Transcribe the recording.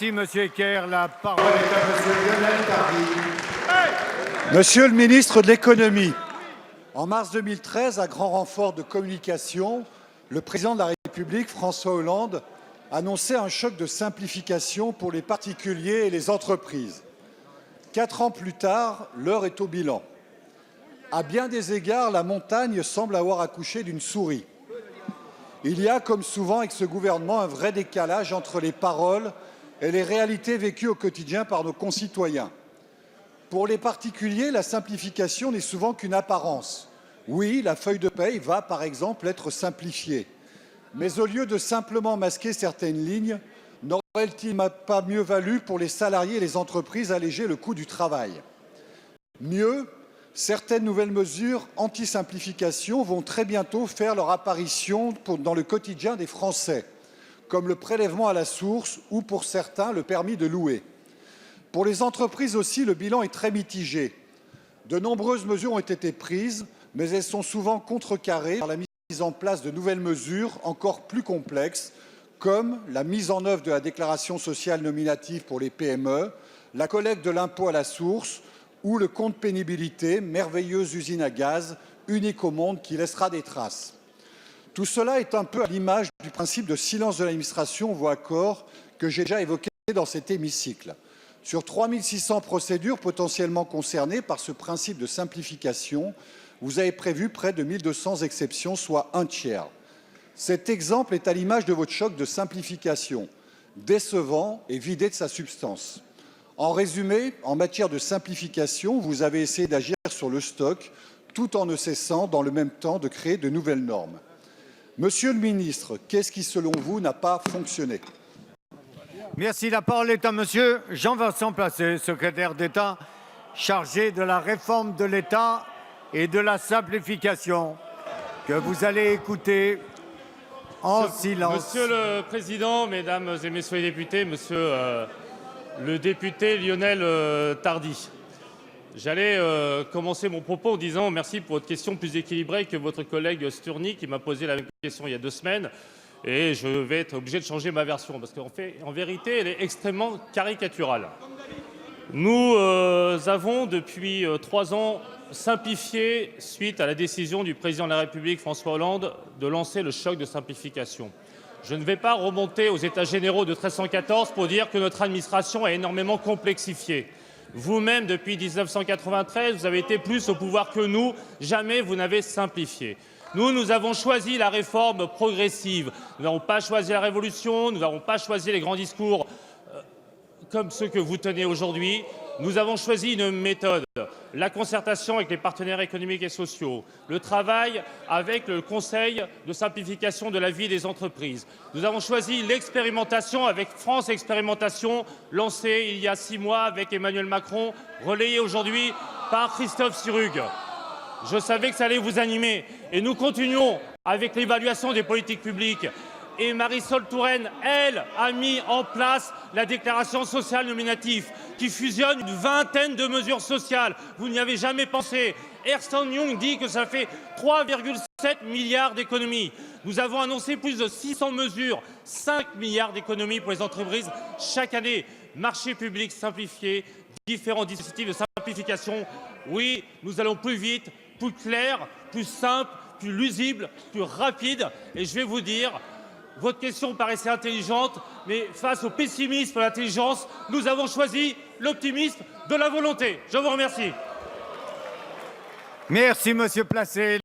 Merci, Monsieur Ecker. La parole est à Monsieur Lionel Tardy. Monsieur le ministre de l'Économie, en mars 2013, à grand renfort de communication, le président de la République, François Hollande, annonçait un choc de simplification pour les particuliers et les entreprises. 4 ans plus tard, l'heure est au bilan. À bien des égards, la montagne semble avoir accouché d'une souris. Il y a, comme souvent avec ce gouvernement, un vrai décalage entre les paroles et les réalités vécues au quotidien par nos concitoyens. Pour les particuliers, la simplification n'est souvent qu'une apparence. Oui, la feuille de paie va, par exemple, être simplifiée. Mais au lieu de simplement masquer certaines lignes, n'aurait-il pas mieux valu pour les salariés et les entreprises alléger le coût du travail? Mieux, certaines nouvelles mesures anti-simplification vont très bientôt faire leur apparition dans le quotidien des Français, comme le prélèvement à la source ou, pour certains, le permis de louer. Pour les entreprises aussi, le bilan est très mitigé. De nombreuses mesures ont été prises, mais elles sont souvent contrecarrées par la mise en place de nouvelles mesures encore plus complexes, comme la mise en œuvre de la déclaration sociale nominative pour les PME, la collecte de l'impôt à la source ou le compte pénibilité, merveilleuse usine à gaz, unique au monde qui laissera des traces. Tout cela est un peu à l'image du principe de silence de l'administration, voire accord, que j'ai déjà évoqué dans cet hémicycle. Sur 3 600 procédures potentiellement concernées par ce principe de simplification, vous avez prévu près de 1 200 exceptions, soit un tiers. Cet exemple est à l'image de votre choc de simplification, décevant et vidé de sa substance. En résumé, en matière de simplification, vous avez essayé d'agir sur le stock, tout en ne cessant, dans le même temps, de créer de nouvelles normes. Monsieur le ministre, qu'est-ce qui, selon vous, n'a pas fonctionné ? Merci. La parole est à Monsieur Jean-Vincent Placé, secrétaire d'État chargé de la réforme de l'État et de la simplification, que vous allez écouter en silence. Monsieur le Président, Mesdames et Messieurs les députés, Monsieur le député Lionel Tardy, j'allais commencer mon propos en disant merci pour votre question plus équilibrée que votre collègue Sturny qui m'a posé la même question il y a 2 semaines. Et je vais être obligé de changer ma version parce qu'en vérité, elle est extrêmement caricaturale. Nous avons depuis 3 ans simplifié suite à la décision du président de la République François Hollande de lancer le choc de simplification. Je ne vais pas remonter aux États généraux de 1314 pour dire que notre administration a énormément complexifié. Vous-même, depuis 1993, vous avez été plus au pouvoir que nous. Jamais vous n'avez simplifié. Nous avons choisi la réforme progressive. Nous n'avons pas choisi la révolution, nous n'avons pas choisi les grands discours comme ceux que vous tenez aujourd'hui. Nous avons choisi une méthode, la concertation avec les partenaires économiques et sociaux, le travail avec le Conseil de simplification de la vie des entreprises. Nous avons choisi l'expérimentation avec France Expérimentation, lancée il y a 6 mois avec Emmanuel Macron, relayée aujourd'hui par Christophe Sirugue. Je savais que ça allait vous animer. Et nous continuons avec l'évaluation des politiques publiques. Et Marisol Touraine, elle, a mis en place la déclaration sociale nominative qui fusionne une vingtaine de mesures sociales. Vous n'y avez jamais pensé. Ernst & Young dit que ça fait 3,7 milliards d'économies. Nous avons annoncé plus de 600 mesures, 5 milliards d'économies pour les entreprises chaque année. Marché public simplifié, différents dispositifs de simplification. Oui, nous allons plus vite, plus clair, plus simple, plus lisible, plus rapide. Et je vais vous dire, votre question paraissait intelligente, mais face au pessimisme et à l'intelligence, nous avons choisi l'optimisme de la volonté. Je vous remercie. Merci, Monsieur Placé.